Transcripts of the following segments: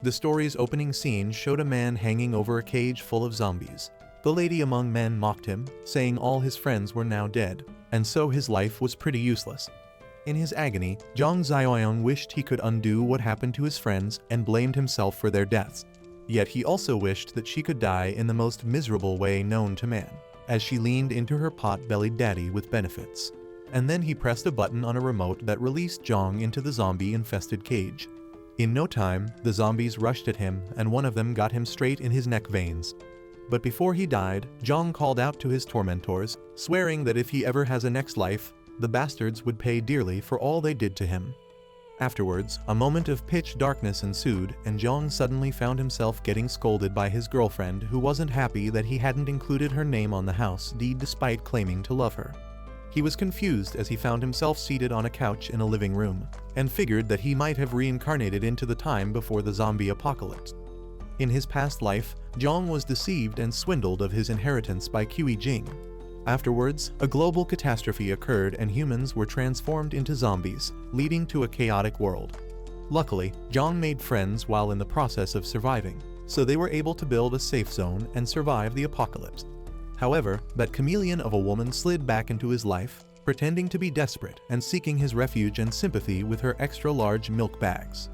The story's opening scene showed a man hanging over a cage full of zombies. The lady among men mocked him, saying all his friends were now dead, and so his life was pretty useless. In his agony, Zhang Xiaoyang wished he could undo what happened to his friends and blamed himself for their deaths. Yet he also wished that she could die in the most miserable way known to man, as she leaned into her pot-bellied daddy with benefits. And then he pressed a button on a remote that released Zhang into the zombie-infested cage. In no time, the zombies rushed at him, and one of them got him straight in his neck veins. But before he died, Zhang called out to his tormentors, swearing that if he ever has a next life, the bastards would pay dearly for all they did to him. Afterwards, a moment of pitch darkness ensued, and Zhang suddenly found himself getting scolded by his girlfriend, who wasn't happy that he hadn't included her name on the house deed despite claiming to love her. He was confused as he found himself seated on a couch in a living room, and figured that he might have reincarnated into the time before the zombie apocalypse. In his past life, Zhang was deceived and swindled of his inheritance by Qi Jing. Afterwards, a global catastrophe occurred and humans were transformed into zombies, leading to a chaotic world. Luckily, Zhang made friends while in the process of surviving, so they were able to build a safe zone and survive the apocalypse. However, that chameleon of a woman slid back into his life, pretending to be desperate and seeking his refuge and sympathy with her extra-large milk bags.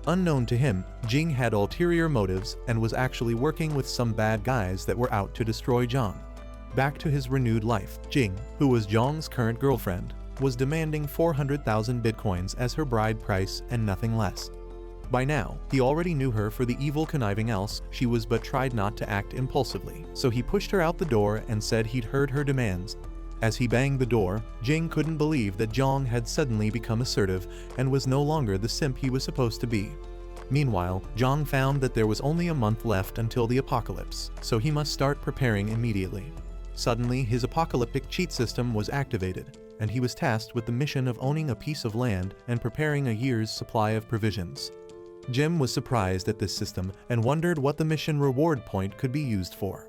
Unknown to him, Jing had ulterior motives and was actually working with some bad guys that were out to destroy Zhang. Back to his renewed life, Jing, who was Zhang's current girlfriend, was demanding 400,000 bitcoins as her bride price and nothing less. By now, he already knew her for the evil conniving else she was, but tried not to act impulsively, so he pushed her out the door and said he'd heard her demands. As he banged the door, Jing couldn't believe that Zhang had suddenly become assertive and was no longer the simp he was supposed to be. Meanwhile, Zhang found that there was only a month left until the apocalypse, so he must start preparing immediately. Suddenly, his apocalyptic cheat system was activated, and he was tasked with the mission of owning a piece of land and preparing a year's supply of provisions. Jim was surprised at this system and wondered what the mission reward point could be used for.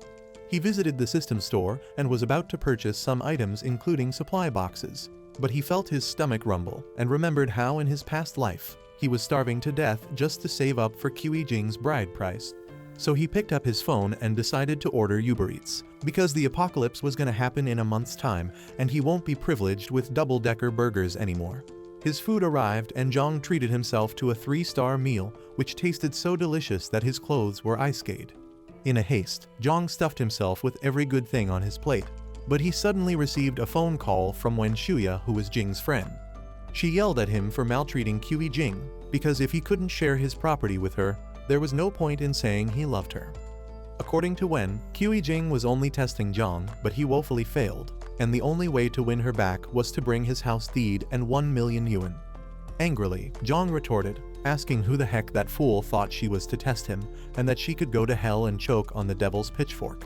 He visited the system store and was about to purchase some items including supply boxes, but he felt his stomach rumble and remembered how in his past life, he was starving to death just to save up for Qi Jing's bride price. So he picked up his phone and decided to order Uber Eats, because the apocalypse was going to happen in a month's time and he won't be privileged with double-decker burgers anymore. His food arrived and Zhang treated himself to a 3-star meal which tasted so delicious that his clothes were ice-skate. In a haste, Zhang stuffed himself with every good thing on his plate, but he suddenly received a phone call from Wen Shuya, who was Jing's friend. She yelled at him for maltreating Qi Jing, because if he couldn't share his property with her, there was no point in saying he loved her. According to Wen, Qi Jing was only testing Zhang, but he woefully failed, and the only way to win her back was to bring his house deed and 1 million yuan. Angrily, Zhang retorted, asking who the heck that fool thought she was to test him, and that she could go to hell and choke on the devil's pitchfork.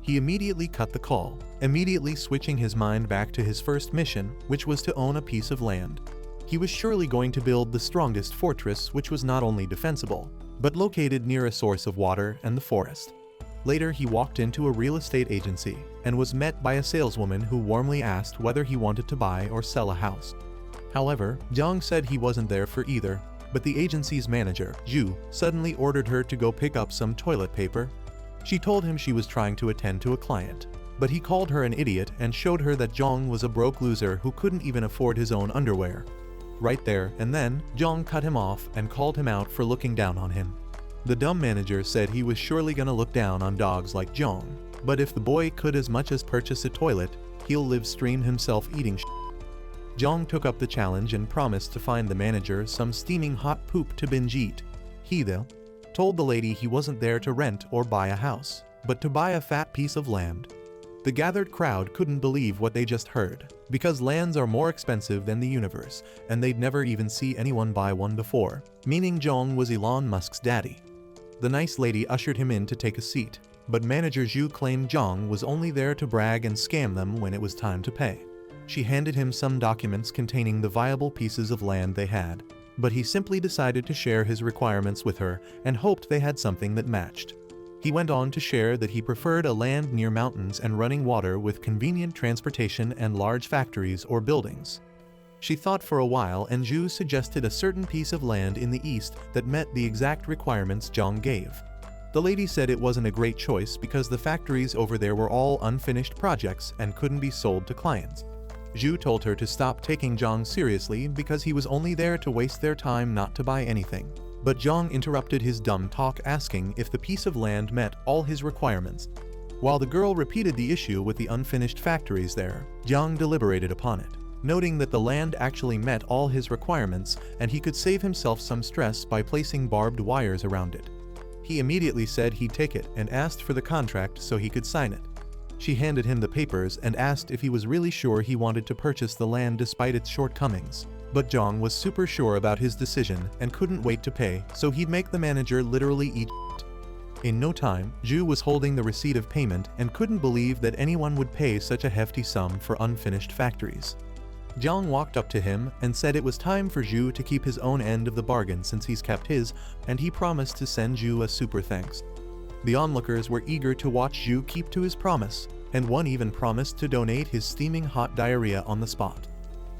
He immediately cut the call, immediately switching his mind back to his first mission, which was to own a piece of land. He was surely going to build the strongest fortress, which was not only defensible, but located near a source of water and the forest. Later, he walked into a real estate agency and was met by a saleswoman who warmly asked whether he wanted to buy or sell a house. However, Zhang said he wasn't there for either, but the agency's manager, Zhu, suddenly ordered her to go pick up some toilet paper. She told him she was trying to attend to a client, but he called her an idiot and showed her that Zhang was a broke loser who couldn't even afford his own underwear. Right there and then, Zhang cut him off and called him out for looking down on him. The dumb manager said he was surely gonna look down on dogs like Zhang, but if the boy could as much as purchase a toilet, he'll live stream himself eating shit. Zhang took up the challenge and promised to find the manager some steaming hot poop to binge eat. He, though, told the lady he wasn't there to rent or buy a house, but to buy a fat piece of land. The gathered crowd couldn't believe what they just heard, because lands are more expensive than the universe, and they'd never even see anyone buy one before, meaning Zhang was Elon Musk's daddy. The nice lady ushered him in to take a seat, but manager Zhu claimed Zhang was only there to brag and scam them when it was time to pay. She handed him some documents containing the viable pieces of land they had, but he simply decided to share his requirements with her and hoped they had something that matched. He went on to share that he preferred a land near mountains and running water with convenient transportation and large factories or buildings. She thought for a while and Zhu suggested a certain piece of land in the east that met the exact requirements Zhang gave. The lady said it wasn't a great choice because the factories over there were all unfinished projects and couldn't be sold to clients. Zhu told her to stop taking Zhang seriously because he was only there to waste their time, not to buy anything. But Zhang interrupted his dumb talk, asking if the piece of land met all his requirements. While the girl repeated the issue with the unfinished factories there, Zhang deliberated upon it, noting that the land actually met all his requirements and he could save himself some stress by placing barbed wires around it. He immediately said he'd take it and asked for the contract so he could sign it. She handed him the papers and asked if he was really sure he wanted to purchase the land despite its shortcomings. But Zhang was super sure about his decision and couldn't wait to pay, so he'd make the manager literally eat it. In no time, Zhu was holding the receipt of payment and couldn't believe that anyone would pay such a hefty sum for unfinished factories. Zhang walked up to him and said it was time for Zhu to keep his own end of the bargain since he's kept his, and he promised to send Zhu a super thanks. The onlookers were eager to watch Zhu keep to his promise, and one even promised to donate his steaming hot diarrhea on the spot.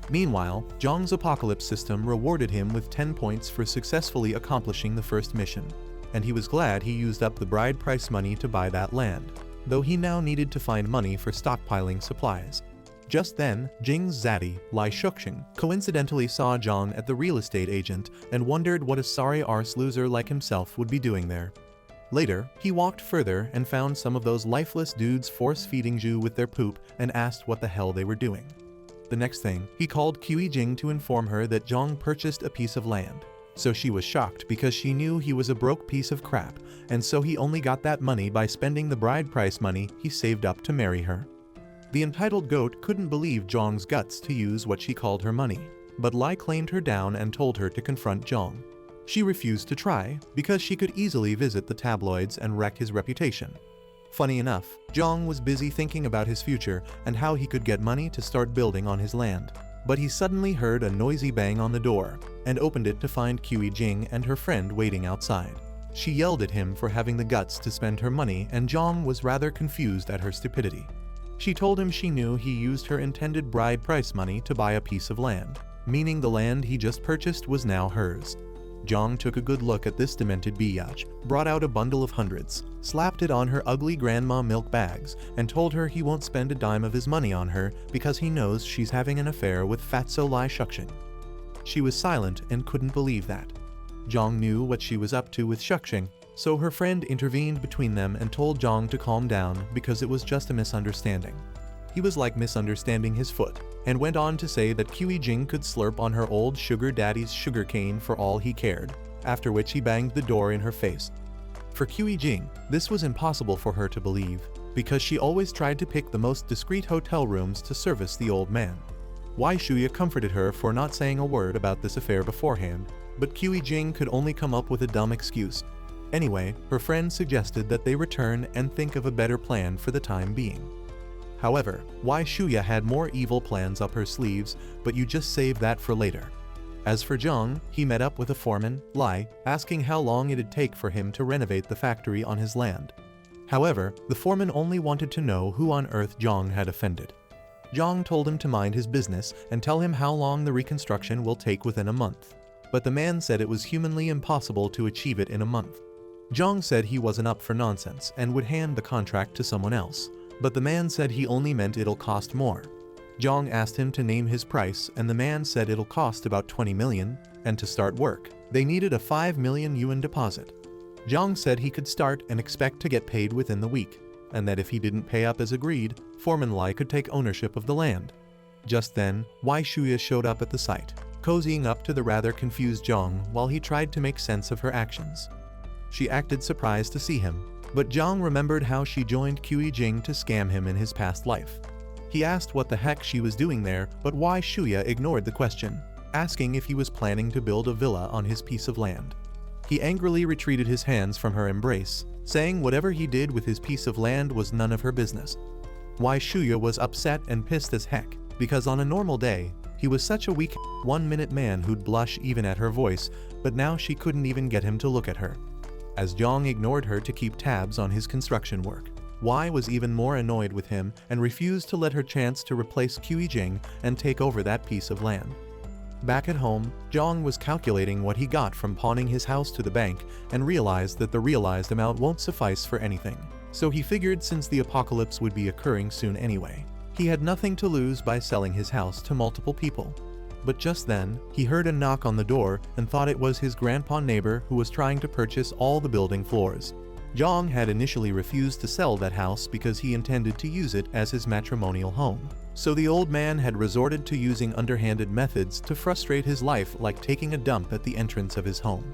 Meanwhile, Zhang's apocalypse system rewarded him with 10 points for successfully accomplishing the first mission, and he was glad he used up the bride price money to buy that land, though he now needed to find money for stockpiling supplies. Just then, Jing's zaddy, Lai Shuxing, coincidentally saw Zhang at the real estate agent and wondered what a sorry arse loser like himself would be doing there. Later, he walked further and found some of those lifeless dudes force-feeding Zhu with their poop and asked what the hell they were doing. The next thing, he called Qi Jing to inform her that Zhang purchased a piece of land. So she was shocked because she knew he was a broke piece of crap, and so he only got that money by spending the bride price money he saved up to marry her. The entitled goat couldn't believe Zhang's guts to use what she called her money, but Lai claimed her down and told her to confront Zhang. She refused to try because she could easily visit the tabloids and wreck his reputation. Funny enough, Zhang was busy thinking about his future and how he could get money to start building on his land. But he suddenly heard a noisy bang on the door and opened it to find Qi Jing and her friend waiting outside. She yelled at him for having the guts to spend her money, and Zhang was rather confused at her stupidity. She told him she knew he used her intended bride price money to buy a piece of land, meaning the land he just purchased was now hers. Zhang took a good look at this demented biatch, brought out a bundle of hundreds, slapped it on her ugly grandma milk bags, and told her he won't spend a dime of his money on her because he knows she's having an affair with Fatso Lai Shuxing. She was silent and couldn't believe that. Zhang knew what she was up to with Shuxing, so her friend intervened between them and told Zhang to calm down because it was just a misunderstanding. He was like misunderstanding his foot, and went on to say that Qi Jing could slurp on her old sugar daddy's sugarcane for all he cared, after which he banged the door in her face. For Qi Jing, this was impossible for her to believe, because she always tried to pick the most discreet hotel rooms to service the old man. Wai Shuya comforted her for not saying a word about this affair beforehand, but Qi Jing could only come up with a dumb excuse. Anyway, her friend suggested that they return and think of a better plan for the time being. However, Wai Shuya had more evil plans up her sleeves, but you just save that for later. As for Zhang, he met up with a foreman, Lai, asking how long it'd take for him to renovate the factory on his land. However, the foreman only wanted to know who on earth Zhang had offended. Zhang told him to mind his business and tell him how long the reconstruction will take within a month. But the man said it was humanly impossible to achieve it in a month. Zhang said he wasn't up for nonsense and would hand the contract to someone else, but the man said he only meant it'll cost more. Zhang asked him to name his price, and the man said it'll cost about 20 million, and to start work, they needed a 5 million yuan deposit. Zhang said he could start and expect to get paid within the week, and that if he didn't pay up as agreed, Foreman Lai could take ownership of the land. Just then, Wai Shuya showed up at the site, cozying up to the rather confused Zhang while he tried to make sense of her actions. She acted surprised to see him, but Zhang remembered how she joined Qi Jing to scam him in his past life. He asked what the heck she was doing there, but Wai Shuya ignored the question, asking if he was planning to build a villa on his piece of land. He angrily retreated his hands from her embrace, saying whatever he did with his piece of land was none of her business. Wai Shuya was upset and pissed as heck, because on a normal day, he was such a weak, one-minute man who'd blush even at her voice, but now she couldn't even get him to look at her. As Zhang ignored her to keep tabs on his construction work, Wai was even more annoyed with him and refused to let her chance to replace Qi Jing and take over that piece of land. Back at home, Zhang was calculating what he got from pawning his house to the bank and realized that the realized amount won't suffice for anything. So he figured since the apocalypse would be occurring soon anyway, he had nothing to lose by selling his house to multiple people. But just then, he heard a knock on the door and thought it was his grandpa neighbor who was trying to purchase all the building floors. Zhang had initially refused to sell that house because he intended to use it as his matrimonial home. So the old man had resorted to using underhanded methods to frustrate his life, like taking a dump at the entrance of his home.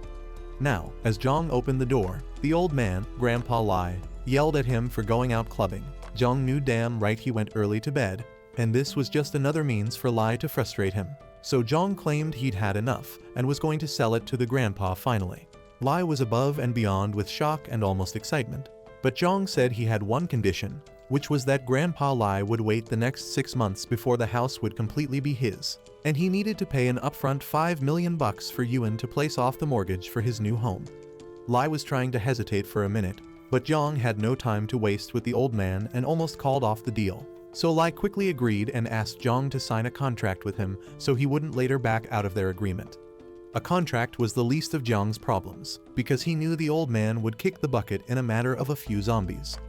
Now, as Zhang opened the door, the old man, Grandpa Lai, yelled at him for going out clubbing. Zhang knew damn right he went early to bed, and this was just another means for Lai to frustrate him. So Zhang claimed he'd had enough and was going to sell it to the grandpa finally. Lai was above and beyond with shock and almost excitement. But Zhang said he had one condition, which was that Grandpa Lai would wait the next 6 months before the house would completely be his, and he needed to pay an upfront $5 million for Yuan to place off the mortgage for his new home. Lai was trying to hesitate for a minute, but Zhang had no time to waste with the old man and almost called off the deal. So Lai quickly agreed and asked Zhang to sign a contract with him so he wouldn't later back out of their agreement. A contract was the least of Zhang's problems, because he knew the old man would kick the bucket in a matter of a few zombies.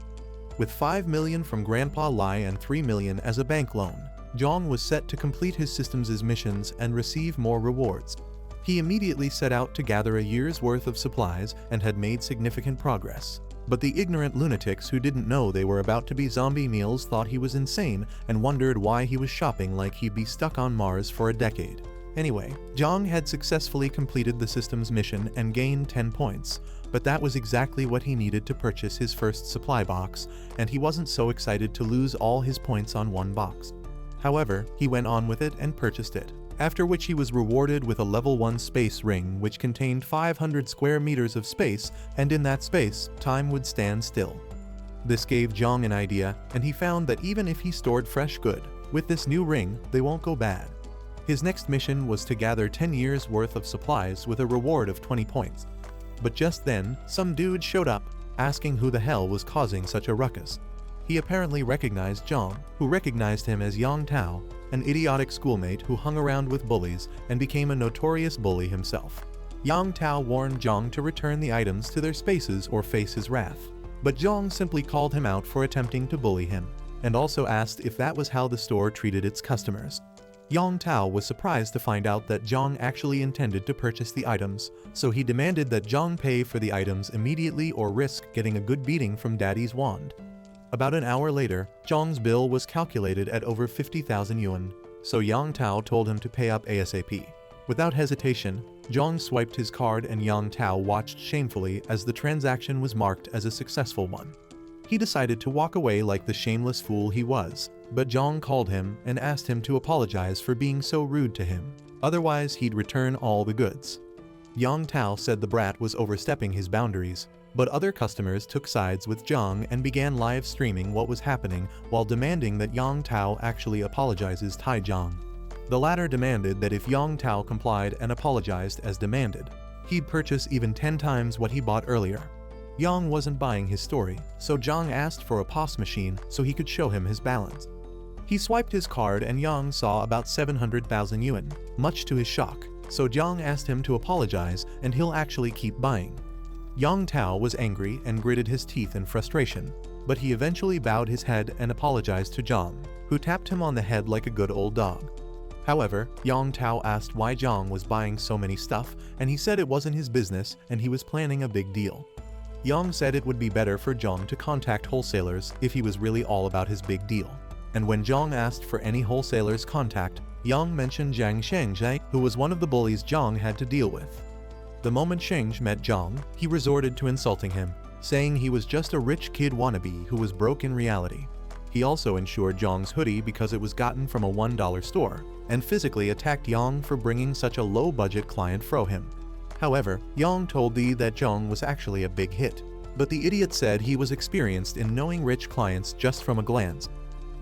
With $5 million from Grandpa Lai and $3 million as a bank loan, Zhang was set to complete his systems' missions and receive more rewards. He immediately set out to gather a year's worth of supplies and had made significant progress. But the ignorant lunatics who didn't know they were about to be zombie meals thought he was insane and wondered why he was shopping like he'd be stuck on Mars for a decade. Anyway, Zhang had successfully completed the system's mission and gained 10 points, but that was exactly what he needed to purchase his first supply box, and he wasn't so excited to lose all his points on one box. However, he went on with it and purchased it, after which he was rewarded with a level 1 space ring which contained 500 square meters of space, and in that space, time would stand still. This gave Zhang an idea, and he found that even if he stored fresh good, with this new ring, they won't go bad. His next mission was to gather 10 years worth of supplies with a reward of 20 points. But just then, some dude showed up, asking who the hell was causing such a ruckus. He apparently recognized Zhang, who recognized him as Yang Tao, an idiotic schoolmate who hung around with bullies and became a notorious bully himself. Yang Tao warned Zhang to return the items to their spaces or face his wrath. But Zhang simply called him out for attempting to bully him, and also asked if that was how the store treated its customers. Yang Tao was surprised to find out that Zhang actually intended to purchase the items, so he demanded that Zhang pay for the items immediately or risk getting a good beating from Daddy's wand. About an hour later, Zhang's bill was calculated at over 50,000 yuan, so Yang Tao told him to pay up ASAP. Without hesitation, Zhang swiped his card and Yang Tao watched shamefully as the transaction was marked as a successful one. He decided to walk away like the shameless fool he was, but Zhang called him and asked him to apologize for being so rude to him, otherwise he'd return all the goods. Yang Tao said the brat was overstepping his boundaries, but other customers took sides with Zhang and began live streaming what was happening while demanding that Yang Tao actually apologizes to Zhang. The latter demanded that if Yang Tao complied and apologized as demanded, he'd purchase even 10 times what he bought earlier. Yang wasn't buying his story, so Zhang asked for a POS machine so he could show him his balance. He swiped his card and Yang saw about 700,000 yuan, much to his shock, so Zhang asked him to apologize and he'll actually keep buying. Yang Tao was angry and gritted his teeth in frustration, but he eventually bowed his head and apologized to Zhang, who tapped him on the head like a good old dog. However, Yang Tao asked why Zhang was buying so many stuff, and he said it wasn't his business and he was planning a big deal. Yang said it would be better for Zhang to contact wholesalers if he was really all about his big deal. And when Zhang asked for any wholesaler's contact, Yang mentioned Zhang Shengzhe, who was one of the bullies Zhang had to deal with. The moment Shengzhe met Zhang, he resorted to insulting him, saying he was just a rich kid wannabe who was broke in reality. He also insured Zhang's hoodie because it was gotten from a $1 store, and physically attacked Yang for bringing such a low-budget client for him. However, Yang told Di that Zhang was actually a big hit, but the idiot said he was experienced in knowing rich clients just from a glance.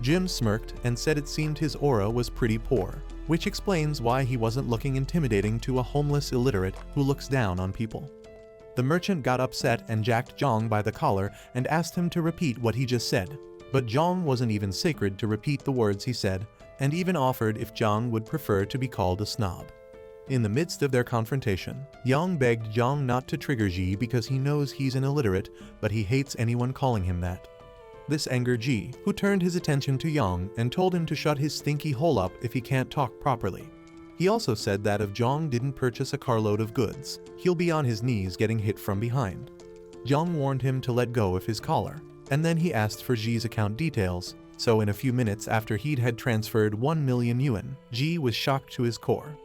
Jim smirked and said it seemed his aura was pretty poor, which explains why he wasn't looking intimidating to a homeless illiterate who looks down on people. The merchant got upset and jacked Zhang by the collar and asked him to repeat what he just said, but Zhang wasn't even sacred to repeat the words he said, and even offered if Zhang would prefer to be called a snob. In the midst of their confrontation, Yang begged Zhang not to trigger Ji because he knows he's an illiterate, but he hates anyone calling him that. This angered Ji, who turned his attention to Yang and told him to shut his stinky hole up if he can't talk properly. He also said that if Zhang didn't purchase a carload of goods, he'll be on his knees getting hit from behind. Zhang warned him to let go of his collar, and then he asked for Ji's account details, so in a few minutes after he'd had transferred 1 million yuan, Ji was shocked to his core.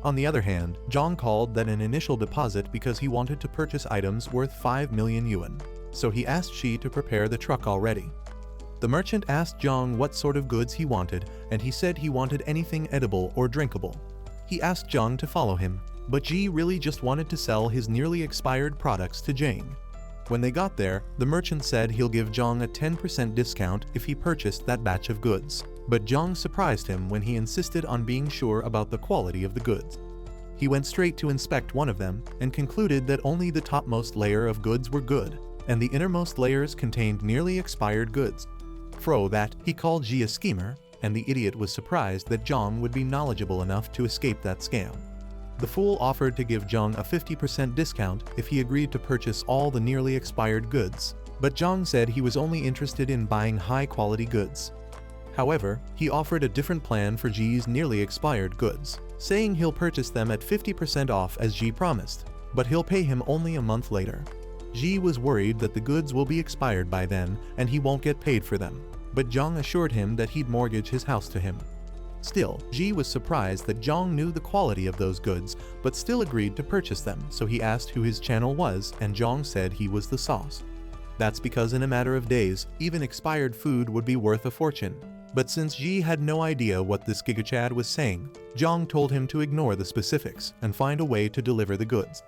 On the other hand, Zhang called that an initial deposit because he wanted to purchase items worth 5 million yuan, so he asked Ji to prepare the truck already. The merchant asked Zhang what sort of goods he wanted, and he said he wanted anything edible or drinkable. He asked Zhang to follow him, but Ji really just wanted to sell his nearly expired products to Zhang. When they got there, the merchant said he'll give Zhang a 10% discount if he purchased that batch of goods, but Zhang surprised him when he insisted on being sure about the quality of the goods. He went straight to inspect one of them and concluded that only the topmost layer of goods were good, and the innermost layers contained nearly expired goods. For that, he called Ji a schemer, and the idiot was surprised that Zhang would be knowledgeable enough to escape that scam. The fool offered to give Zhang a 50% discount if he agreed to purchase all the nearly expired goods, but Zhang said he was only interested in buying high-quality goods. However, he offered a different plan for Ji's nearly expired goods, saying he'll purchase them at 50% off as Ji promised, but he'll pay him only a month later. Ji was worried that the goods will be expired by then and he won't get paid for them, but Zhang assured him that he'd mortgage his house to him. Still, Ji was surprised that Zhang knew the quality of those goods, but still agreed to purchase them, so he asked who his channel was, and Zhang said he was the sauce. That's because in a matter of days, even expired food would be worth a fortune. But since Ji had no idea what this gigachad was saying, Zhang told him to ignore the specifics and find a way to deliver the goods.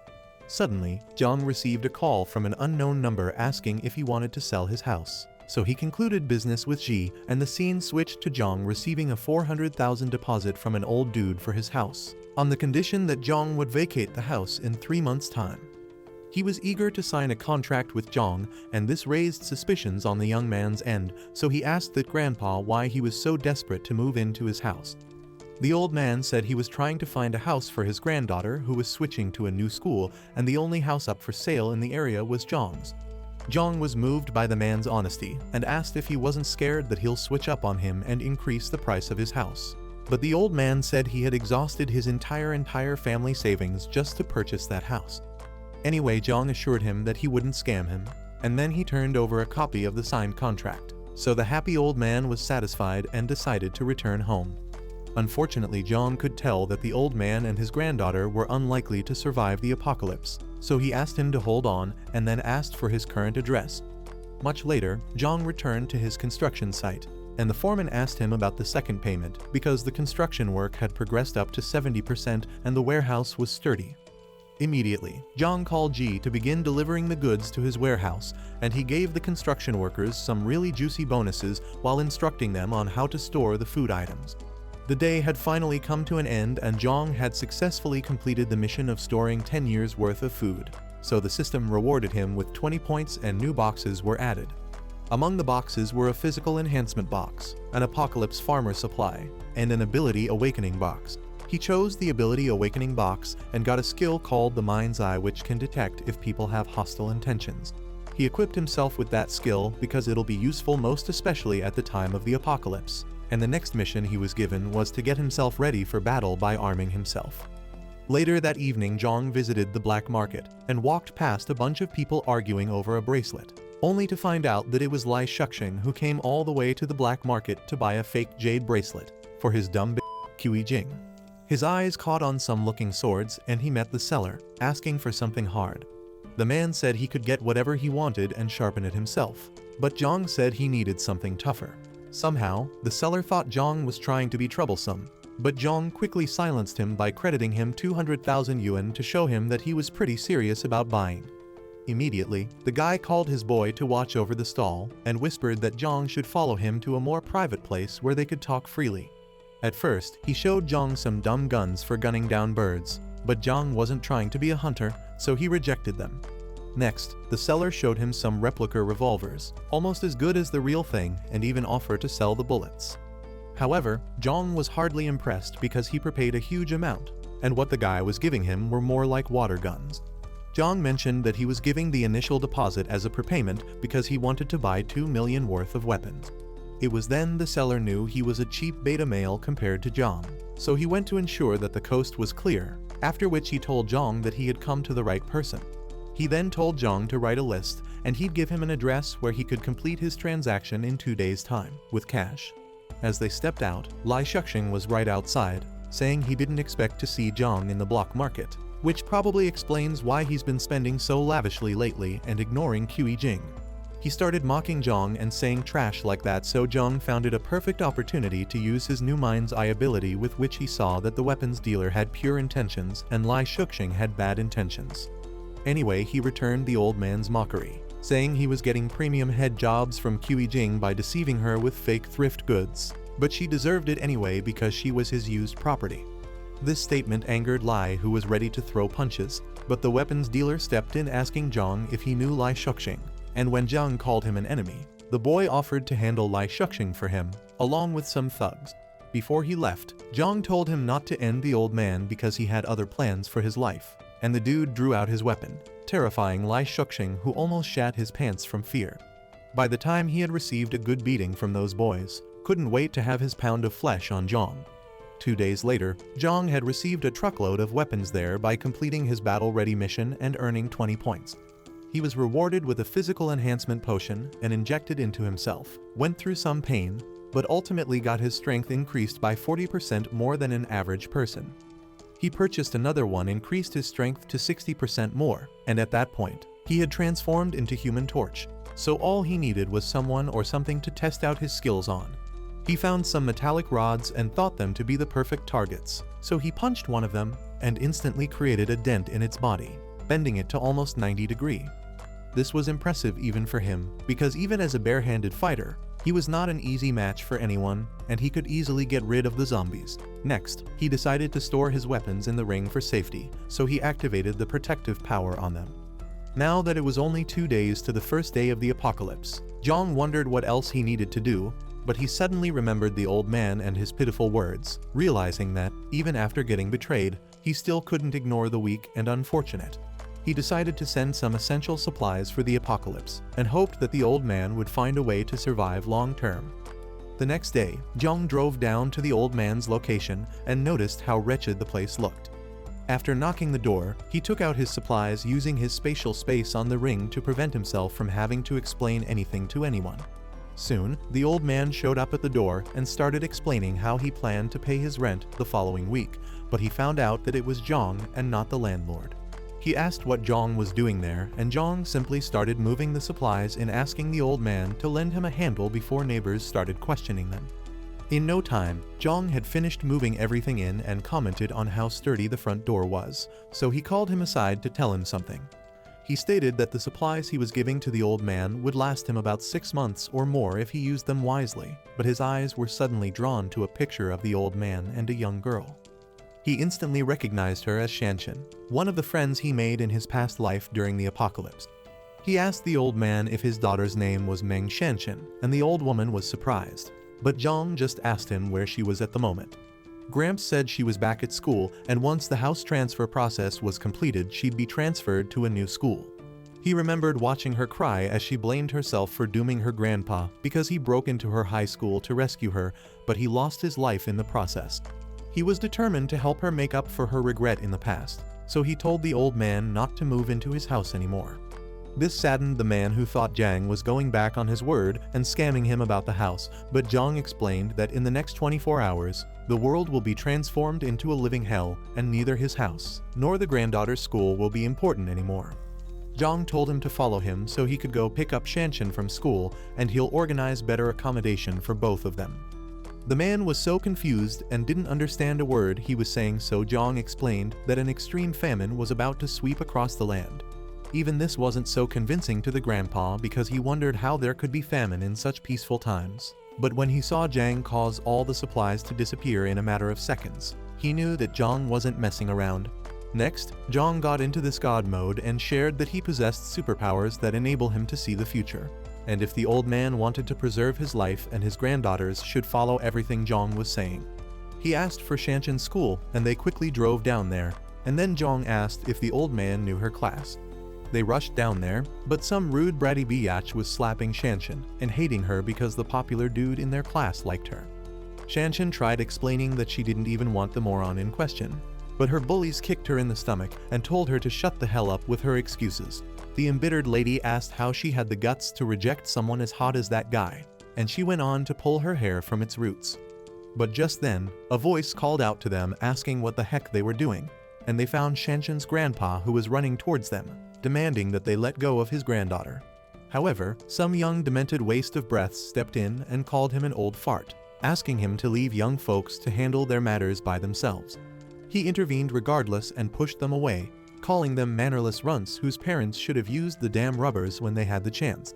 Suddenly, Zhang received a call from an unknown number asking if he wanted to sell his house. So he concluded business with Ji, and the scene switched to Zhang receiving a 400,000 deposit from an old dude for his house, on the condition that Zhang would vacate the house in 3 months' time. He was eager to sign a contract with Zhang, and this raised suspicions on the young man's end, so he asked that grandpa why he was so desperate to move into his house. The old man said he was trying to find a house for his granddaughter who was switching to a new school, and the only house up for sale in the area was Zhang's. Zhang was moved by the man's honesty and asked if he wasn't scared that he'll switch up on him and increase the price of his house. But the old man said he had exhausted his entire family savings just to purchase that house. Anyway, Zhang assured him that he wouldn't scam him, and then he turned over a copy of the signed contract. So the happy old man was satisfied and decided to return home. Unfortunately, Zhang could tell that the old man and his granddaughter were unlikely to survive the apocalypse, so he asked him to hold on and then asked for his current address. Much later, Zhang returned to his construction site, and the foreman asked him about the second payment because the construction work had progressed up to 70% and the warehouse was sturdy. Immediately, Zhang called Ji to begin delivering the goods to his warehouse, and he gave the construction workers some really juicy bonuses while instructing them on how to store the food items. The day had finally come to an end and Zhang had successfully completed the mission of storing 10 years' worth of food, so the system rewarded him with 20 points and new boxes were added. Among the boxes were a physical enhancement box, an apocalypse farmer supply, and an ability awakening box. He chose the ability awakening box and got a skill called the Mind's Eye, which can detect if people have hostile intentions. He equipped himself with that skill because it'll be useful most especially at the time of the apocalypse, and the next mission he was given was to get himself ready for battle by arming himself. Later that evening, Zhang visited the black market and walked past a bunch of people arguing over a bracelet, only to find out that it was Lai Shuxing who came all the way to the black market to buy a fake jade bracelet for his dumb Qi Jing. His eyes caught on some looking swords and he met the seller, asking for something hard. The man said he could get whatever he wanted and sharpen it himself, but Zhang said he needed something tougher. Somehow, the seller thought Zhang was trying to be troublesome, but Zhang quickly silenced him by crediting him 200,000 yuan to show him that he was pretty serious about buying. Immediately, the guy called his boy to watch over the stall and whispered that Zhang should follow him to a more private place where they could talk freely. At first, he showed Zhang some dumb guns for gunning down birds, but Zhang wasn't trying to be a hunter, so he rejected them. Next, the seller showed him some replica revolvers, almost as good as the real thing, and even offered to sell the bullets. However, Zhang was hardly impressed because he prepaid a huge amount, and what the guy was giving him were more like water guns. Zhang mentioned that he was giving the initial deposit as a prepayment because he wanted to buy 2 million worth of weapons. It was then the seller knew he was a cheap beta male compared to Zhang, so he went to ensure that the coast was clear, after which he told Zhang that he had come to the right person. He then told Zhang to write a list, and he'd give him an address where he could complete his transaction in 2 days' time, with cash. As they stepped out, Lai Shuxing was right outside, saying he didn't expect to see Zhang in the block market, which probably explains why he's been spending so lavishly lately and ignoring Qi Jing. He started mocking Zhang and saying trash like that, so Zhang found it a perfect opportunity to use his new mind's eye ability, with which he saw that the weapons dealer had pure intentions and Lai Shuxing had bad intentions. Anyway, he returned the old man's mockery, saying he was getting premium head jobs from Qi Jing by deceiving her with fake thrift goods, but she deserved it anyway because she was his used property. This statement angered Lai, who was ready to throw punches, but the weapons dealer stepped in asking Zhang if he knew Lai Shuxing, and when Zhang called him an enemy, the boy offered to handle Lai Shuxing for him, along with some thugs. Before he left, Zhang told him not to end the old man because he had other plans for his life, and the dude drew out his weapon, terrifying Lai Shuxing, who almost shat his pants from fear. By the time he had received a good beating from those boys, couldn't wait to have his pound of flesh on Zhang. 2 days later, Zhang had received a truckload of weapons there by completing his battle-ready mission and earning 20 points. He was rewarded with a physical enhancement potion and injected into himself, went through some pain, but ultimately got his strength increased by 40% more than an average person. He purchased another one, increased his strength to 60% more, and at that point, he had transformed into Human Torch, so all he needed was someone or something to test out his skills on. He found some metallic rods and thought them to be the perfect targets, so he punched one of them and instantly created a dent in its body, bending it to almost 90 degrees. This was impressive even for him, because even as a barehanded fighter, he was not an easy match for anyone, and he could easily get rid of the zombies. Next, he decided to store his weapons in the ring for safety, so he activated the protective power on them. Now that it was only 2 days to the first day of the apocalypse, Zhang wondered what else he needed to do, but he suddenly remembered the old man and his pitiful words, realizing that, even after getting betrayed, he still couldn't ignore the weak and unfortunate. He decided to send some essential supplies for the apocalypse, and hoped that the old man would find a way to survive long term. The next day, Zhang drove down to the old man's location and noticed how wretched the place looked. After knocking the door, he took out his supplies using his spatial space on the ring to prevent himself from having to explain anything to anyone. Soon, the old man showed up at the door and started explaining how he planned to pay his rent the following week, but he found out that it was Zhang and not the landlord. He asked what Zhang was doing there, and Zhang simply started moving the supplies and asking the old man to lend him a handle before neighbors started questioning them. In no time, Zhang had finished moving everything in and commented on how sturdy the front door was, so he called him aside to tell him something. He stated that the supplies he was giving to the old man would last him about 6 months or more if he used them wisely, but his eyes were suddenly drawn to a picture of the old man and a young girl. He instantly recognized her as Shanshan, one of the friends he made in his past life during the apocalypse. He asked the old man if his daughter's name was Meng Shanshan, and the old woman was surprised, but Zhang just asked him where she was at the moment. Gramps said she was back at school, and once the house transfer process was completed, she'd be transferred to a new school. He remembered watching her cry as she blamed herself for dooming her grandpa because he broke into her high school to rescue her, but he lost his life in the process. He was determined to help her make up for her regret in the past, so he told the old man not to move into his house anymore. This saddened the man, who thought Zhang was going back on his word and scamming him about the house, but Zhang explained that in the next 24 hours, the world will be transformed into a living hell, and neither his house nor the granddaughter's school will be important anymore. Zhang told him to follow him so he could go pick up Shanshan from school, and he'll organize better accommodation for both of them. The man was so confused and didn't understand a word he was saying, so Zhang explained that an extreme famine was about to sweep across the land. Even this wasn't so convincing to the grandpa because he wondered how there could be famine in such peaceful times. But when he saw Zhang cause all the supplies to disappear in a matter of seconds, he knew that Zhang wasn't messing around. Next, Zhang got into this god mode and shared that he possessed superpowers that enable him to see the future. And if the old man wanted to preserve his life and his granddaughters should follow everything Zhang was saying. He asked for Shanshan's school, and they quickly drove down there, and then Zhang asked if the old man knew her class. They rushed down there, but some rude bratty biatch was slapping Shanshan and hating her because the popular dude in their class liked her. Shanshan tried explaining that she didn't even want the moron in question, but her bullies kicked her in the stomach and told her to shut the hell up with her excuses. The embittered lady asked how she had the guts to reject someone as hot as that guy, and she went on to pull her hair from its roots. But just then, a voice called out to them asking what the heck they were doing, and they found Shanshan's grandpa who was running towards them, demanding that they let go of his granddaughter. However, some young demented waste of breath stepped in and called him an old fart, asking him to leave young folks to handle their matters by themselves. He intervened regardless and pushed them away, calling them mannerless runts whose parents should have used the damn rubbers when they had the chance.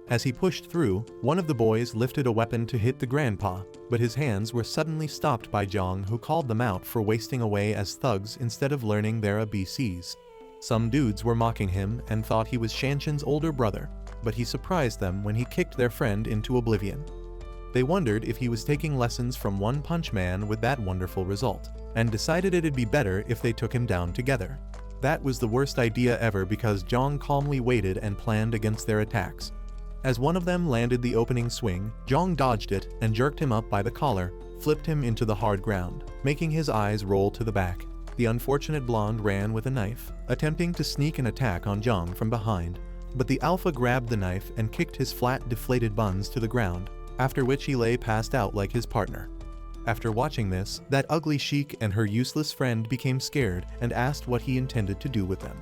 As he pushed through, one of the boys lifted a weapon to hit the grandpa, but his hands were suddenly stopped by Zhang, who called them out for wasting away as thugs instead of learning their ABCs. Some dudes were mocking him and thought he was Shanshan's older brother, but he surprised them when he kicked their friend into oblivion. They wondered if he was taking lessons from One Punch Man with that wonderful result, and decided it'd be better if they took him down together. That was the worst idea ever because Zhang calmly waited and planned against their attacks. As one of them landed the opening swing, Zhang dodged it and jerked him up by the collar, flipped him into the hard ground, making his eyes roll to the back. The unfortunate blonde ran with a knife, attempting to sneak an attack on Zhang from behind, but the alpha grabbed the knife and kicked his flat, deflated buns to the ground, after which he lay passed out like his partner. After watching this, that ugly sheik and her useless friend became scared and asked what he intended to do with them.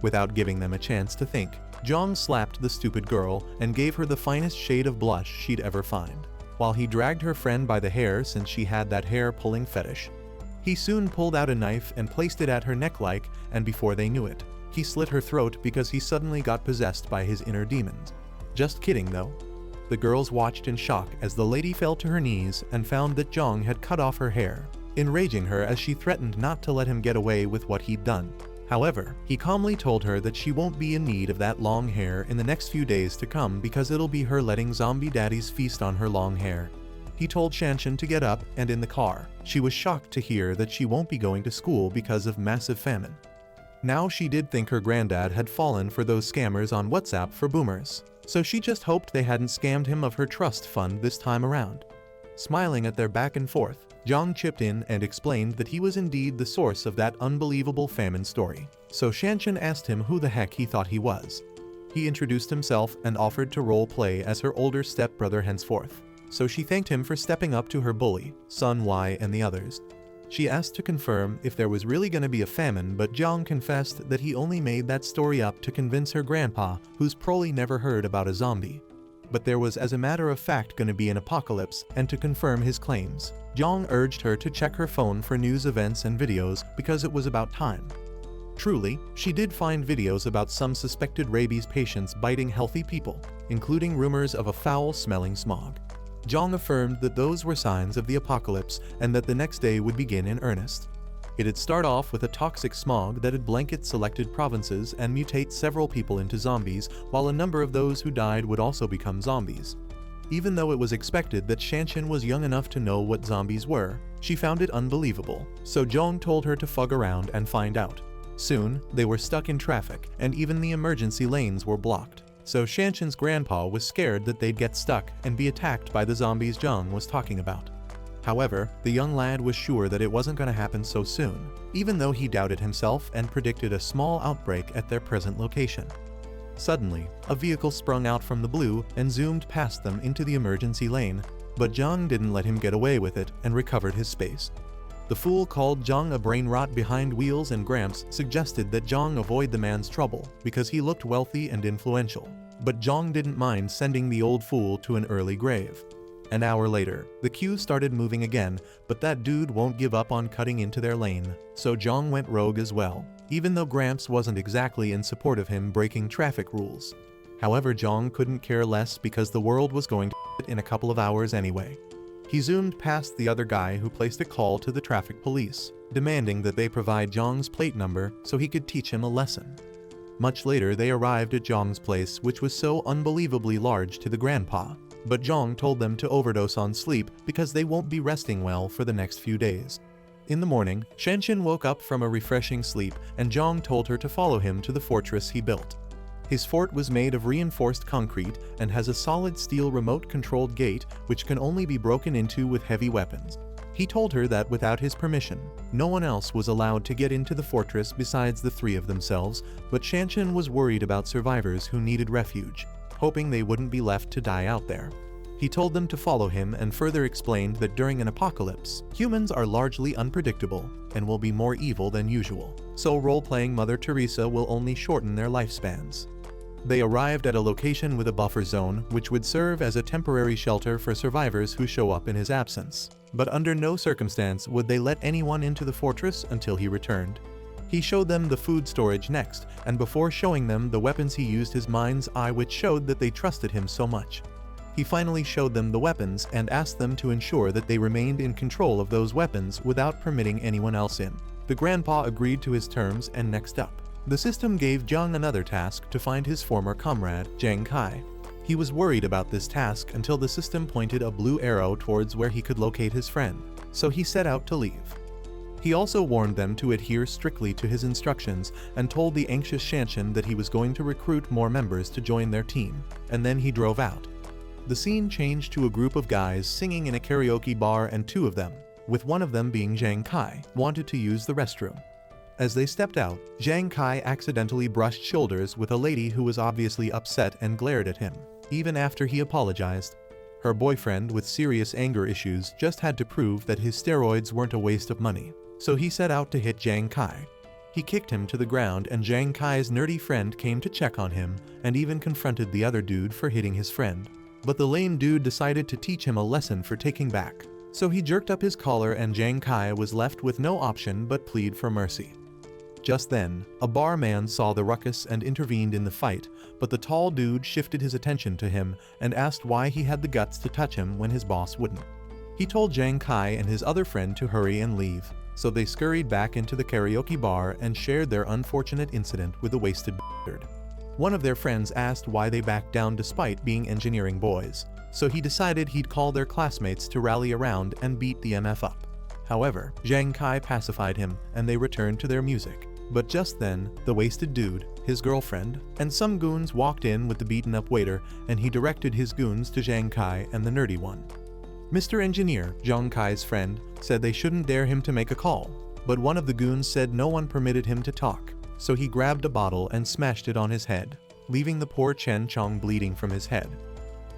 Without giving them a chance to think, Zhang slapped the stupid girl and gave her the finest shade of blush she'd ever find, while he dragged her friend by the hair since she had that hair-pulling fetish. He soon pulled out a knife and placed it at her neck and before they knew it, he slit her throat because he suddenly got possessed by his inner demons. Just kidding though. The girls watched in shock as the lady fell to her knees and found that Zhang had cut off her hair, enraging her as she threatened not to let him get away with what he'd done. However, he calmly told her that she won't be in need of that long hair in the next few days to come because it'll be her letting zombie daddies feast on her long hair. He told Shanshan to get up, and in the car, she was shocked to hear that she won't be going to school because of massive famine. Now she did think her granddad had fallen for those scammers on WhatsApp for boomers, so she just hoped they hadn't scammed him of her trust fund this time around. Smiling at their back and forth, Zhang chipped in and explained that he was indeed the source of that unbelievable famine story, so Shanshan asked him who the heck he thought he was. He introduced himself and offered to role play as her older stepbrother henceforth, so she thanked him for stepping up to her bully, Sun Y and the others. She asked to confirm if there was really going to be a famine, but Zhang confessed that he only made that story up to convince her grandpa, who's probably never heard about a zombie. But there was as a matter of fact going to be an apocalypse, and to confirm his claims, Zhang urged her to check her phone for news events and videos because it was about time. Truly, she did find videos about some suspected rabies patients biting healthy people, including rumors of a foul-smelling smog. Zhang affirmed that those were signs of the apocalypse and that the next day would begin in earnest. It'd start off with a toxic smog that'd blanket selected provinces and mutate several people into zombies, while a number of those who died would also become zombies. Even though it was expected that Shanshan was young enough to know what zombies were, she found it unbelievable, so Zhang told her to fug around and find out. Soon, they were stuck in traffic, and even the emergency lanes were blocked. So Shanshan's grandpa was scared that they'd get stuck and be attacked by the zombies Zhang was talking about. However, the young lad was sure that it wasn't going to happen so soon, even though he doubted himself and predicted a small outbreak at their present location. Suddenly, a vehicle sprung out from the blue and zoomed past them into the emergency lane, but Zhang didn't let him get away with it and recovered his space. The fool called Zhang a brain rot behind wheels, and Gramps suggested that Zhang avoid the man's trouble because he looked wealthy and influential, but Zhang didn't mind sending the old fool to an early grave. An hour later, the queue started moving again, but that dude won't give up on cutting into their lane, so Zhang went rogue as well, even though Gramps wasn't exactly in support of him breaking traffic rules. However, Zhang couldn't care less because the world was going to shit in a couple of hours anyway. He zoomed past the other guy who placed a call to the traffic police, demanding that they provide Zhang's plate number so he could teach him a lesson. Much later, they arrived at Zhang's place, which was so unbelievably large to the grandpa. but Zhang told them to overdose on sleep because they won't be resting well for the next few days. In the morning, Shenshin woke up from a refreshing sleep and Zhang told her to follow him to the fortress he built. His fort was made of reinforced concrete and has a solid steel remote-controlled gate which can only be broken into with heavy weapons. He told her that without his permission, no one else was allowed to get into the fortress besides the three of themselves, but Shenshin was worried about survivors who needed refuge, hoping they wouldn't be left to die out there. He told them to follow him and further explained that during an apocalypse, humans are largely unpredictable and will be more evil than usual, so role-playing Mother Teresa will only shorten their lifespans. They arrived at a location with a buffer zone which would serve as a temporary shelter for survivors who show up in his absence, but under no circumstance would they let anyone into the fortress until he returned. He showed them the food storage next, and before showing them the weapons he used his mind's eye which showed that they trusted him so much. He finally showed them the weapons and asked them to ensure that they remained in control of those weapons without permitting anyone else in. The grandpa agreed to his terms and next up, the system gave Zhang another task to find his former comrade, Zhang Kai. He was worried about this task until the system pointed a blue arrow towards where he could locate his friend, so he set out to leave. He also warned them to adhere strictly to his instructions and told the anxious Shenshin that he was going to recruit more members to join their team, and then he drove out. The scene changed to a group of guys singing in a karaoke bar and two of them, with one of them being Zhang Kai, wanted to use the restroom. As they stepped out, Zhang Kai accidentally brushed shoulders with a lady who was obviously upset and glared at him, even after he apologized. Her boyfriend with serious anger issues just had to prove that his steroids weren't a waste of money, so he set out to hit Zhang Kai. He kicked him to the ground and Zhang Kai's nerdy friend came to check on him and even confronted the other dude for hitting his friend. But the lame dude decided to teach him a lesson for taking back, so he jerked up his collar and Zhang Kai was left with no option but plead for mercy. Just then, a barman saw the ruckus and intervened in the fight, but the tall dude shifted his attention to him and asked why he had the guts to touch him when his boss wouldn't. He told Zhang Kai and his other friend to hurry and leave, so they scurried back into the karaoke bar and shared their unfortunate incident with the wasted bastard. One of their friends asked why they backed down despite being engineering boys, so he decided he'd call their classmates to rally around and beat the MF up. However, Zhang Kai pacified him and they returned to their music. But just then, the wasted dude, his girlfriend, and some goons walked in with the beaten-up waiter, and he directed his goons to Zhang Kai and the nerdy one. Mr. Engineer, Zhang Kai's friend, said they shouldn't dare him to make a call, but one of the goons said no one permitted him to talk, so he grabbed a bottle and smashed it on his head, leaving the poor Chen Chong bleeding from his head.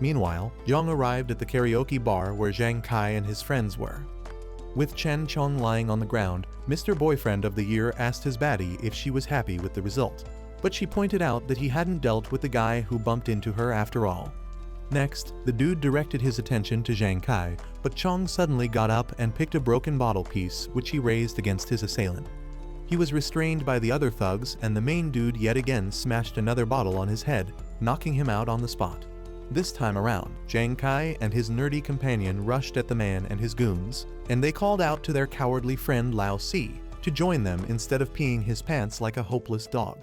Meanwhile, Zhang arrived at the karaoke bar where Zhang Kai and his friends were. With Chen Chong lying on the ground, Mr. Boyfriend of the Year asked his baddie if she was happy with the result, but she pointed out that he hadn't dealt with the guy who bumped into her after all. Next, the dude directed his attention to Zhang Kai, but Chong suddenly got up and picked a broken bottle piece which he raised against his assailant. He was restrained by the other thugs and the main dude yet again smashed another bottle on his head, knocking him out on the spot. This time around, Zhang Kai and his nerdy companion rushed at the man and his goons, and they called out to their cowardly friend Lao Si to join them instead of peeing his pants like a hopeless dog.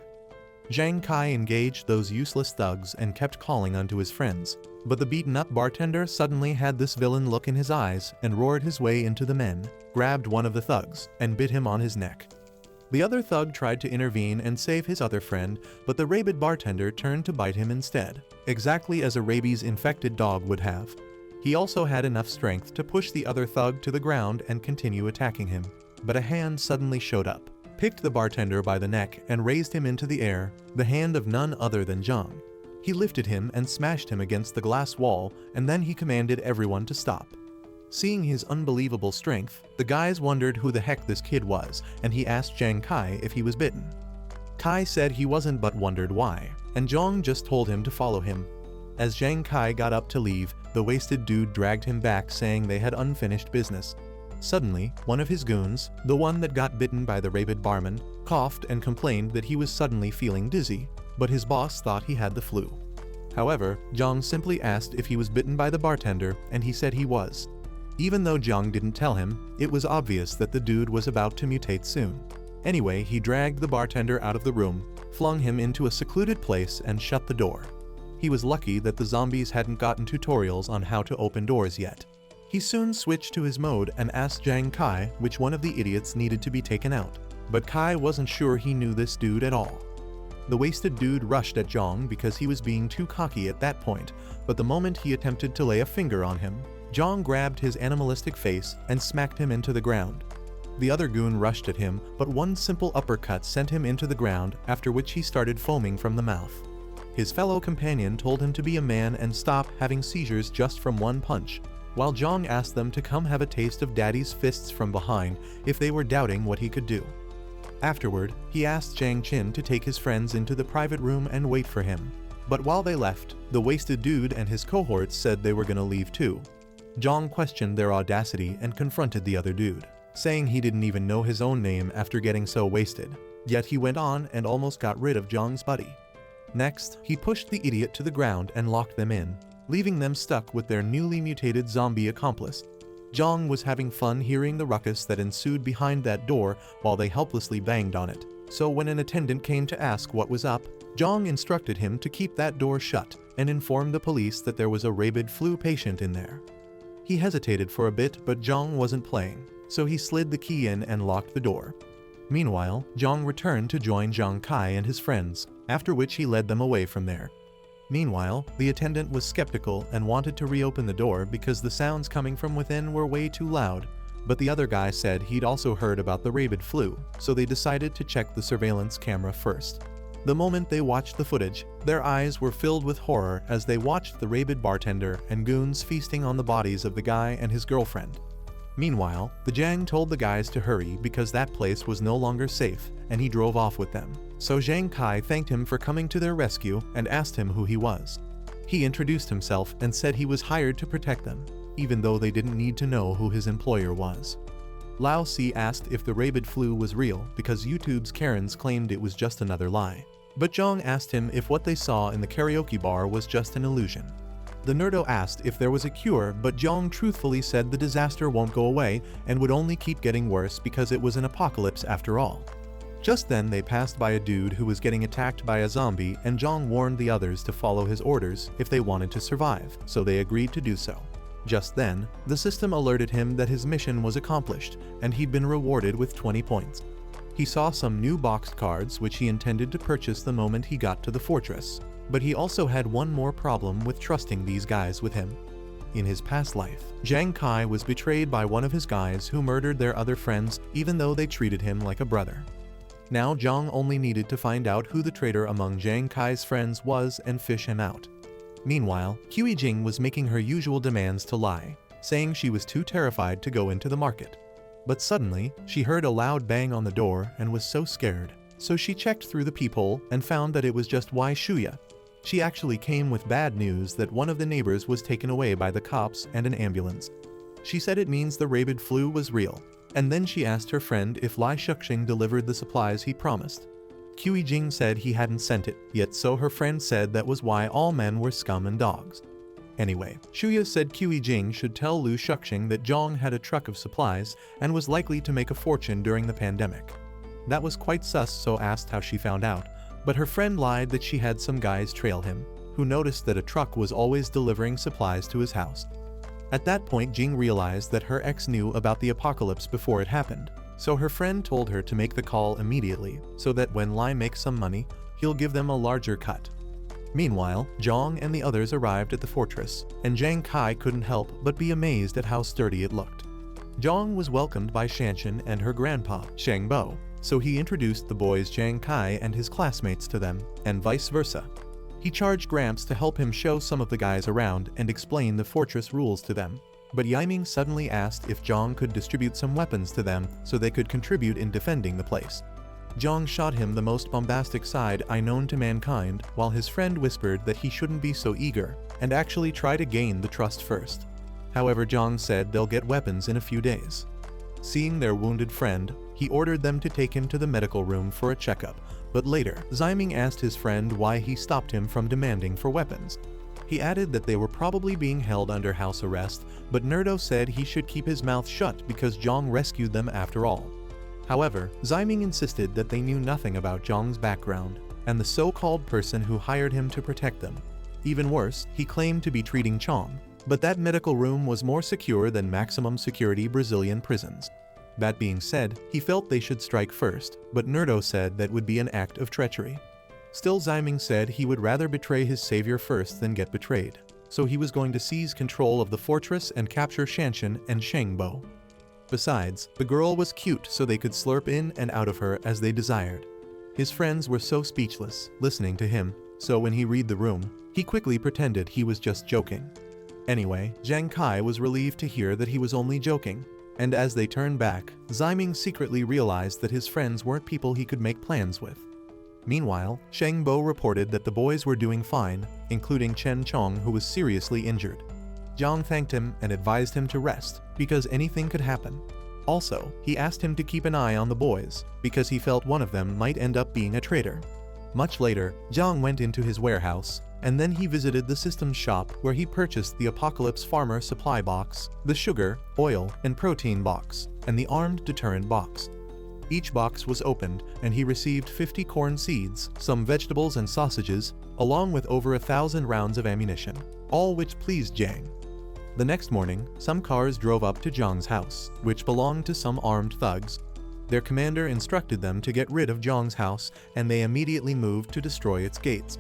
Zhang Kai engaged those useless thugs and kept calling unto his friends, but the beaten-up bartender suddenly had this villain look in his eyes and roared his way into the men, grabbed one of the thugs, and bit him on his neck. The other thug tried to intervene and save his other friend, but the rabid bartender turned to bite him instead, exactly as a rabies-infected dog would have. He also had enough strength to push the other thug to the ground and continue attacking him, but a hand suddenly showed up, picked the bartender by the neck and raised him into the air, the hand of none other than Zhang. He lifted him and smashed him against the glass wall, and then he commanded everyone to stop. Seeing his unbelievable strength, the guys wondered who the heck this kid was, and he asked Zhang Kai if he was bitten. Kai said he wasn't but wondered why, and Zhang just told him to follow him. As Zhang Kai got up to leave, the wasted dude dragged him back saying they had unfinished business. Suddenly, one of his goons, the one that got bitten by the rabid barman, coughed and complained that he was suddenly feeling dizzy, but his boss thought he had the flu. However, Zhang simply asked if he was bitten by the bartender, and he said he was. Even though Zhang didn't tell him, it was obvious that the dude was about to mutate soon. Anyway, he dragged the bartender out of the room, flung him into a secluded place, and shut the door. He was lucky that the zombies hadn't gotten tutorials on how to open doors yet. He soon switched to his mode and asked Zhang Kai which one of the idiots needed to be taken out, but Kai wasn't sure he knew this dude at all. The wasted dude rushed at Zhang because he was being too cocky at that point, but the moment he attempted to lay a finger on him, Zhang grabbed his animalistic face and smacked him into the ground. The other goon rushed at him, but one simple uppercut sent him into the ground, after which he started foaming from the mouth. His fellow companion told him to be a man and stop having seizures just from one punch, while Zhang asked them to come have a taste of Daddy's fists from behind if they were doubting what he could do. Afterward, he asked Zhang Qin to take his friends into the private room and wait for him. But while they left, the wasted dude and his cohorts said they were gonna leave too. Zhang questioned their audacity and confronted the other dude, saying he didn't even know his own name after getting so wasted. Yet he went on and almost got rid of Zhang's buddy. Next, he pushed the idiot to the ground and locked them in, leaving them stuck with their newly mutated zombie accomplice. Zhang was having fun hearing the ruckus that ensued behind that door while they helplessly banged on it. So when an attendant came to ask what was up, Zhang instructed him to keep that door shut and informed the police that there was a rabid flu patient in there. He hesitated for a bit, but Zhang wasn't playing, so he slid the key in and locked the door. Meanwhile, Zhang returned to join Zhang Kai and his friends, after which he led them away from there. Meanwhile, the attendant was skeptical and wanted to reopen the door because the sounds coming from within were way too loud, but the other guy said he'd also heard about the rabid flu, so they decided to check the surveillance camera first. The moment they watched the footage, their eyes were filled with horror as they watched the rabid bartender and goons feasting on the bodies of the guy and his girlfriend. Meanwhile, the Zhang told the guys to hurry because that place was no longer safe, and he drove off with them. So Zhang Kai thanked him for coming to their rescue and asked him who he was. He introduced himself and said he was hired to protect them, even though they didn't need to know who his employer was. Lao Si asked if the rabid flu was real because YouTube's Karens claimed it was just another lie. But Zhang asked him if what they saw in the karaoke bar was just an illusion. The nerdo asked if there was a cure, but Zhang truthfully said the disaster won't go away and would only keep getting worse because it was an apocalypse after all. Just then they passed by a dude who was getting attacked by a zombie, and Zhang warned the others to follow his orders if they wanted to survive, so they agreed to do so. Just then, the system alerted him that his mission was accomplished and he'd been rewarded with 20 points. He saw some new boxed cards which he intended to purchase the moment he got to the fortress. But he also had one more problem with trusting these guys with him. In his past life, Zhang Kai was betrayed by one of his guys who murdered their other friends even though they treated him like a brother. Now Zhang only needed to find out who the traitor among Zhang Kai's friends was and fish him out. Meanwhile, Hui Jing was making her usual demands to lie, saying she was too terrified to go into the market. But suddenly, she heard a loud bang on the door and was so scared. So she checked through the peephole and found that it was just Wai Shuya. She actually came with bad news that one of the neighbors was taken away by the cops and an ambulance. She said it means the rabid flu was real, and then she asked her friend if Lai Shuxing delivered the supplies he promised. Hui Jing said he hadn't sent it, yet so her friend said that was why all men were scum and dogs. Anyway, Shuya said Hui Jing should tell Lu Shuxing that Zhang had a truck of supplies and was likely to make a fortune during the pandemic. That was quite sus, so asked how she found out. But her friend lied that she had some guys trail him, who noticed that a truck was always delivering supplies to his house. At that point, Jing realized that her ex knew about the apocalypse before it happened, so her friend told her to make the call immediately, so that when Lai makes some money, he'll give them a larger cut. Meanwhile, Zhang and the others arrived at the fortress, and Zhang Kai couldn't help but be amazed at how sturdy it looked. Zhang was welcomed by Shanshan and her grandpa, Shang Bo, so he introduced the boys Zhang Kai and his classmates to them, and vice versa. He charged Gramps to help him show some of the guys around and explain the fortress rules to them. But Yiming suddenly asked if Zhang could distribute some weapons to them so they could contribute in defending the place. Zhang shot him the most bombastic side eye known to mankind, while his friend whispered that he shouldn't be so eager and actually try to gain the trust first. However, Zhang said they'll get weapons in a few days. Seeing their wounded friend, he ordered them to take him to the medical room for a checkup, but later, Ziming asked his friend why he stopped him from demanding for weapons. He added that they were probably being held under house arrest, but Nerdo said he should keep his mouth shut because Zhang rescued them after all. However, Ziming insisted that they knew nothing about Zhang's background and the so-called person who hired him to protect them. Even worse, he claimed to be treating Chong, but that medical room was more secure than maximum security Brazilian prisons. That being said, he felt they should strike first, but Nerdo said that would be an act of treachery. Still, Ximing said he would rather betray his savior first than get betrayed, so he was going to seize control of the fortress and capture Shanshan and Shengbo. Besides, the girl was cute, so they could slurp in and out of her as they desired. His friends were so speechless, listening to him, so when he read the room, he quickly pretended he was just joking. Anyway, Zhang Kai was relieved to hear that he was only joking, and as they turned back, Ximing secretly realized that his friends weren't people he could make plans with. Meanwhile, Shengbo reported that the boys were doing fine, including Chen Chong, who was seriously injured. Zhang thanked him and advised him to rest, because anything could happen. Also, he asked him to keep an eye on the boys, because he felt one of them might end up being a traitor. Much later, Zhang went into his warehouse, and then he visited the systems shop where he purchased the Apocalypse Farmer supply box, the sugar, oil, and protein box, and the armed deterrent box. Each box was opened, and he received 50 corn seeds, some vegetables and sausages, along with over 1,000 rounds of ammunition, all which pleased Zhang. The next morning, some cars drove up to Zhang's house, which belonged to some armed thugs. Their commander instructed them to get rid of Zhang's house, and they immediately moved to destroy its gates.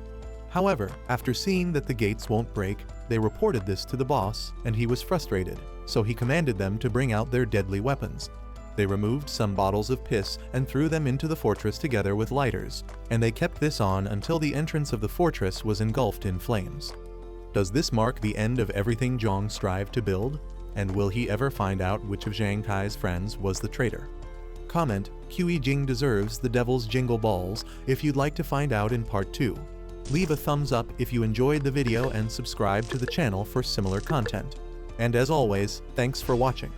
However, after seeing that the gates won't break, they reported this to the boss, and he was frustrated, so he commanded them to bring out their deadly weapons. They removed some bottles of piss and threw them into the fortress together with lighters, and they kept this on until the entrance of the fortress was engulfed in flames. Does this mark the end of everything Zhang strived to build? And will he ever find out which of Zhang Kai's friends was the traitor? Comment, Qi Jing deserves the devil's jingle balls if you'd like to find out in part 2. Leave a thumbs up if you enjoyed the video and subscribe to the channel for similar content. And as always, thanks for watching.